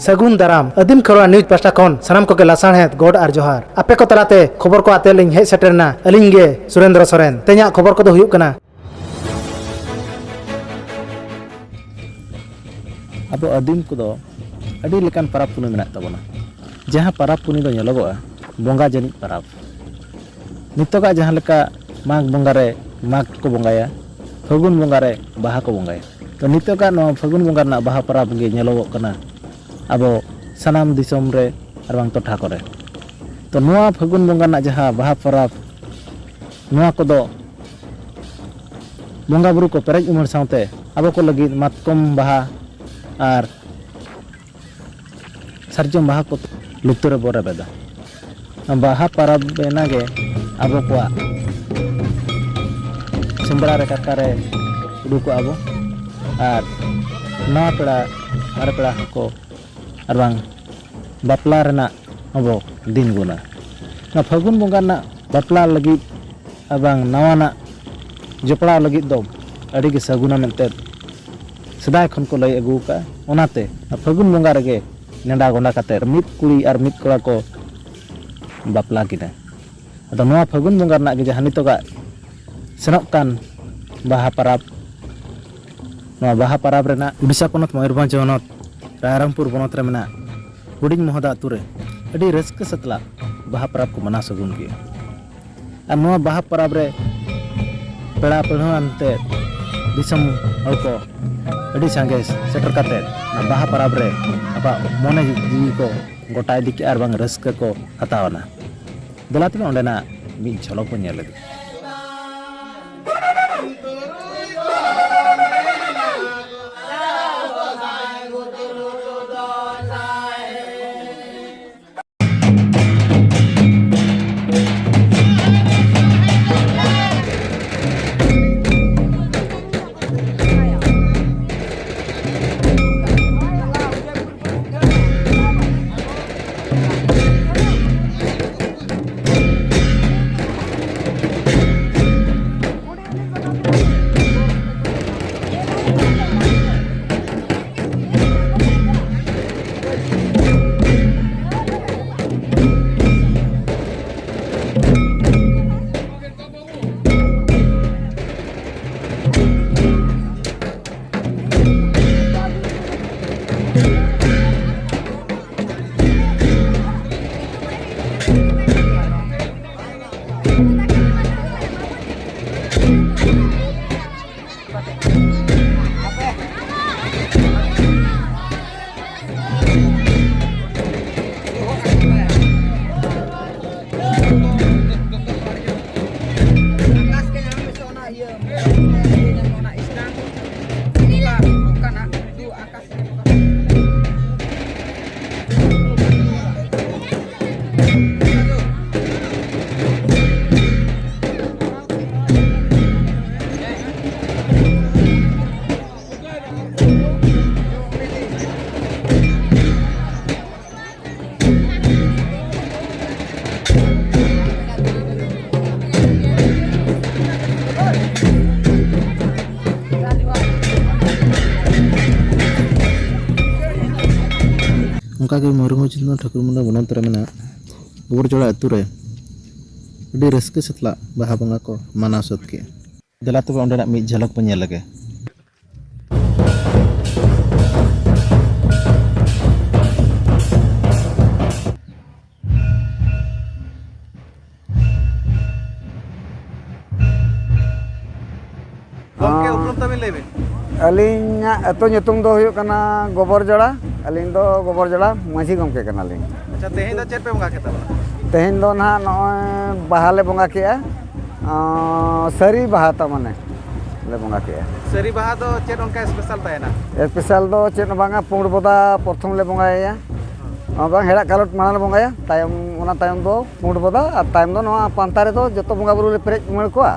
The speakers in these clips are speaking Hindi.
सगुन दाराम आदिम खरवा न्यूज पास्टा खन सानाम को लासाणहेत गोड आर जोहार आपे को तलाते खबर को आते लिंग हे सेटरना अलिंग गे सुरेंद्र सोरेन तेया खबर को दो हुयुक कना अब आदिम को दो अडी लेकान परब पुनी मेना तबना जहां परब पुनी दो नेलोगोआ बंगा जनिक परब नितोगा जहां लेका माघ बंगा रे माघ को बंगाया फागुन बंगा रे बाहा को बंगाया तो नितोगा नो फागुन बंगा ना बाहा परब गे नेलोगो कना अब सानाम दिसोम रे आर बांग टोठा करे तो नोआ फागुन बंगा ना जहां बाहा परब नोआ को दो बंगा बुरु को पेरेज उमर सावते अब को लगी मातकम बाहा और सरजम बाहा को लुतुरे बोरे बेदा बाहा परब बेनागे अब को सिंबरा रे काकारे उडुको अब और नवा पेड़ा मारे पेड़ा को और बांग बापला रेना अब दिन गुना ना फागुन बंगा ना बापला लगी बांग नवा ना जपड़ा लगी दो अड़ी के सगुना मेंते सदाय खन को लय अगू का ओनाते फागुन बंगा रेगे नेडा गोंडा काते मित कुड़ी और मित कोड़ा को बापला किना अदो नवा फागुन बंगा ना गे जहां नितोगा सेनोक कान बाहा परब नवा बाहा परब रेना उड़ीसा पनत मयूरभंज होनत रायरंगपुर बनत रे मेना हुडिंग मोहदा अतु रे अडी रस्क सतला बाहा परब को मना सगुन गे और नवा बाहा परब रे पेड़ा पेढ़ा अंते दिसम हल को अडी सांगे सेटर काते ना बाहा परब रे आपा मोने जीवी को गोटाय दिके आर बांग रस्क को हतावना दलाते ओंडेना मी झलक को नेल लगी उनका मयूरभंज ठाकुरमुंडा बनत रे मेना गोबरजोड़ा अतु रे अडी रस्क सतला बाहा बंगा को माना सत के दला तबे ओंडेना मी झलक पे नेल लगे गमके उपरम तमिल लेबे अलिंगा अतो nyutung दो हुयो कना गोबरजोड़ा अलिंग दो गोबरजोड़ा माझी गमके कना लिंग अच्छा तेहें द चेट पे बंगा केता तेहें दो ना नय बाहा ले बंगा केया सरी बाहा ता माने ले बंगा केया सरी बाहा दो चेट उनका स्पेशल तायना स्पेशल दो चेट बांगा पुंड बोदा प्रथम ले बंगाया बांग हेड़ा कालोट माना ले बंगाया तायम ओना तायम दो पुंड बोदा आ तायम दो नवा पांता रे दो जतो बंगा बुरु ले पेरेज मळ कोआ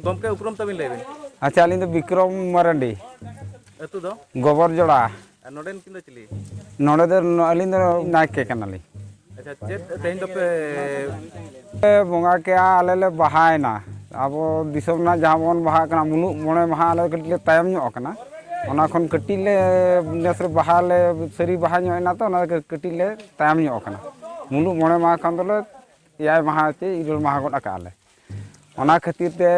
गमके उपरम तमिल लेबे अच्छा अलिंग दो विक्रम मरंडी अतु दो गोबरजोड़ा नोडेन किन दो चिली नोडे दो अलिंग दो नायके कनाली अच्छा चेत तेहें दो पे बंगा के आले ले बहायना ᱟᱵᱚ ᱫᱤᱥᱚᱢ ᱨᱮᱱᱟᱜ ᱡᱟᱦᱟᱸ ᱵᱚᱱ ᱵᱟᱦᱟᱜ ᱠᱟᱱᱟ ᱢᱩᱞᱩᱜ ᱢᱚᱬᱮ ᱢᱟᱦᱟ ᱟᱞᱮ ᱠᱟᱹᱴᱤᱡ ᱞᱮ ᱛᱟᱭᱚᱢ ᱧᱚᱜ ᱟᱠᱟᱱᱟ ᱚᱱᱟ ᱠᱷᱚᱱ ᱠᱟᱹᱴᱤᱡ ᱞᱮ ᱱᱮᱥ ᱨᱮ ᱵᱟᱦᱟ ᱞᱮ ᱥᱟᱹᱨᱤ ᱵᱟᱦᱟ ᱧᱚᱜ ᱮᱱᱟ ᱛᱚ ᱚᱱᱟ ᱠᱟᱹᱴᱤᱡ ᱞᱮ ᱛᱟᱭᱚᱢ ᱧᱚᱜ ᱟᱠᱟᱱᱟ ᱢᱩᱞᱩᱜ ᱢᱚᱬᱮ ᱢᱟᱦᱟ ᱠᱷᱚᱱ ᱫᱚᱞᱮ 7 ᱢᱟᱦᱟ ᱪᱮ 8 ᱢᱟᱦᱟ ᱜᱚᱫ ᱟᱠᱟᱜ ᱟᱞᱮ ᱚᱱᱟ ᱠᱷᱟᱹᱛᱤᱨ ᱛᱮ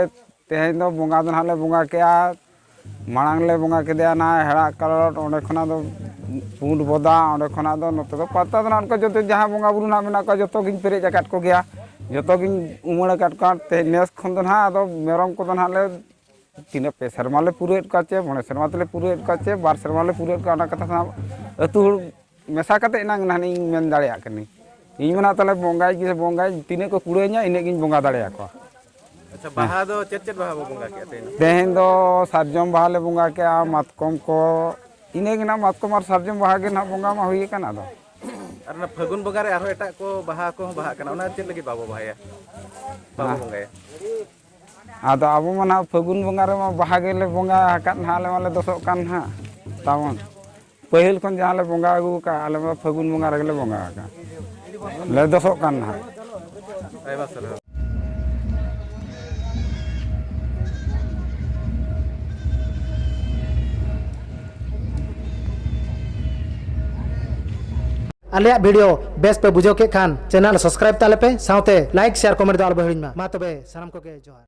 ᱛᱮᱦᱮᱧ ᱫᱚ ᱵᱚᱸᱜᱟ ᱫᱚ ᱱᱟᱦᱟᱜ ᱞᱮ ᱵᱚᱸᱜᱟ ᱠᱮᱜᱼᱟ ᱢᱟᱲᱟᱝ ᱞᱮ ᱵᱚᱸᱜᱟ ᱠᱮᱫᱮᱭᱟ ᱚᱱᱟ ᱦᱮᱲᱟᱜ ᱠᱟᱞᱚᱴ ᱚᱸᱰᱮ ᱠᱷᱚᱱᱟᱜ ᱫᱚ ᱯᱩᱸᱰ ᱵᱚᱫᱟ ᱚᱸᱰᱮ ᱠᱷᱚᱱᱟᱜ ᱫᱚ ᱱᱚᱛᱮ ᱫᱚ ᱯᱟᱛᱟ ᱫᱚ ᱚᱱᱠᱟ ᱡᱚᱛᱚ ᱡᱟᱦᱟᱸ ᱵᱚᱸᱜᱟ ᱵᱩᱨᱩ ᱱᱟᱜ ᱢᱮᱱᱟᱜ ᱠᱚᱣᱟ ᱡᱚᱛᱚ ᱜᱤᱧ ᱯᱮᱨᱮᱡ ᱟᱠᱟᱫ ᱠᱚᱜᱮᱭᱟ ᱡᱚᱛᱚ ᱜᱤᱧ ᱩᱢᱟᱹᱲ ᱟᱠᱟᱫ ᱠᱚᱣᱟ ᱛᱮᱦᱮᱧ ᱱᱮᱥ ᱠᱷᱚᱱ ᱫᱚ ᱱᱟᱦᱟᱜ ᱟᱫᱚ ᱢᱮᱨᱚᱢ ᱠᱚᱫᱚ ᱱᱟᱦᱟᱜ ᱞᱮ ᱛᱤᱱᱟᱹᱜ 2 ᱥᱮᱨᱢᱟ ᱞᱮ ᱯᱩᱨᱟᱹᱣᱮᱫ ᱠᱚᱣᱟ ᱪᱮ 5 ᱥᱮᱨᱢᱟ ᱛᱮᱞᱮ ᱯᱩᱨᱟᱹᱣᱮᱫ ᱠᱚᱣᱟ ᱪᱮ 2 ᱥᱮᱨᱢᱟ ᱞᱮ ᱯᱩᱨᱟᱹᱣᱮᱫ ᱠᱚᱣᱟ ᱚᱱᱟ ᱠᱟᱛᱷᱟ ᱥᱟᱶ ᱟᱹᱛᱩ ᱦᱚᱲ ᱢᱮᱥᱟ ᱠᱟᱛᱮ ᱮᱱᱟᱝ ᱱᱟᱦᱟᱜ ᱤᱧ ᱢᱮᱱ ᱫᱟᱲᱮᱭᱟᱜ ᱠᱟᱹᱱᱟᱹᱧ ᱤᱧ ᱢᱮᱱᱟ ᱛᱟᱦᱚᱞᱮ ᱵᱚᱸᱜᱟᱭ ᱜᱮ ᱵᱚᱸᱜᱟᱭ ᱛᱤᱱᱟᱹᱜ ᱠᱚ ᱠᱩᱲᱟᱹᱧᱟ ᱤᱱᱟᱹᱜ ᱜᱤᱧ ᱵᱚᱸᱜᱟ ᱫᱟᱲᱮᱭᱟᱠᱚᱣᱟ ᱟᱪᱪᱷᱟ ᱵᱟᱦᱟ ᱫᱚ ᱪᱮᱫ ᱵᱟᱦᱟ ᱵᱚ ᱵᱚᱸᱜᱟ ᱠᱮᱜᱼᱟ ᱛᱮᱦᱮᱧ? ᱛᱮᱦᱮᱧ ᱫᱚ ᱥᱟᱨᱡᱚᱢ ᱵᱟᱦᱟ ᱞᱮ ᱵᱚᱸᱜᱟ ᱠᱮᱜᱼᱟ ᱢᱟᱛᱠᱚᱢ ko ᱤᱱᱟᱹᱜᱮ ᱱᱟᱦᱟᱜ ᱢᱟᱛᱠᱚᱢ ᱟᱨ ᱥᱟᱨᱡᱚᱢ ᱵᱟᱦᱟ ᱜᱮ ᱱᱟᱦᱟᱜ ᱵᱚᱸᱜᱟ ᱢᱟ ᱦᱩᱭ ᱟᱠᱟᱱ ᱟᱫᱚ ᱟᱨ ᱚᱱᱟ ᱯᱷᱟᱹᱜᱩᱱ ᱵᱚᱸᱜᱟ ᱨᱮ ᱟᱨᱦᱚᱸ ᱮᱴᱟᱜ ᱠᱚ ᱵᱟᱦᱟ ᱠᱚᱦᱚᱸ ᱵᱟᱦᱟᱜ ᱠᱟᱱᱟ ᱚᱱᱟ ᱪᱮᱫ ᱞᱟᱹᱜᱤᱫ ᱵᱟᱵᱚ ᱵᱟᱦᱟᱭᱟ ᱵᱟᱵᱚ ᱵᱚᱸᱜᱟᱭᱟ ᱟᱫᱚ ᱟᱵᱚ ᱢᱟ ᱱᱟᱦᱟᱜ ᱯᱷᱟᱹᱜᱩᱱ ᱵᱚᱸᱜᱟ ᱨᱮᱢᱟ ᱵᱟᱦᱟ ᱜᱮᱞᱮ ᱵᱚᱸᱜᱟ ᱟᱠᱟᱫ ᱱᱟᱦᱟᱜ ᱟᱞᱮ ᱢᱟᱞᱮ ᱫᱚᱥᱚᱜ ᱠᱟᱱ ᱱᱟᱦᱟᱜ ᱛᱟᱵᱚᱱ ᱯᱟᱹᱦᱤᱞ ᱠᱷᱚᱱ ᱡᱟᱦᱟᱸ ᱞᱮ ᱵᱚᱸᱜᱟ ᱟᱹᱜᱩ ᱟᱠᱟᱫ ᱟᱞᱮ ᱢᱟ ᱯᱷᱟᱹᱜᱩᱱ ᱵᱚᱸᱜᱟ ᱨᱮᱜᱮ ᱞᱮ ᱵᱚᱸᱜᱟ ᱟᱠᱟᱫ ᱞᱮ ᱫᱚᱥᱚᱜ ᱠᱟᱱ ᱱᱟᱦᱟᱜ ᱟᱭᱢᱟ ᱥᱟᱨᱦᱟᱣ ᱟᱞᱮᱭᱟᱜ ᱵᱷᱤᱰᱤᱭᱳ ᱵᱮᱥ ᱯᱮ ᱵᱩᱡᱷᱟᱹᱣ ᱠᱮᱫ ᱠᱷᱟᱱ ᱪᱮᱱᱮᱞ ᱥᱟᱵᱥᱠᱨᱟइब ᱛᱟᱞᱮ ᱯᱮ ᱥᱟᱶᱛᱮ ᱞᱟइक শেয়ার ᱠᱚᱢᱮᱱᱴ ᱫᱚ ᱟᱞᱚ ᱯᱮ ᱦᱤᱲᱤᱧ ᱢᱟ ᱛᱚᱵᱮ ᱥᱟᱱᱟᱢ ᱠᱚᱜᱮ ᱡᱚᱦᱟᱨ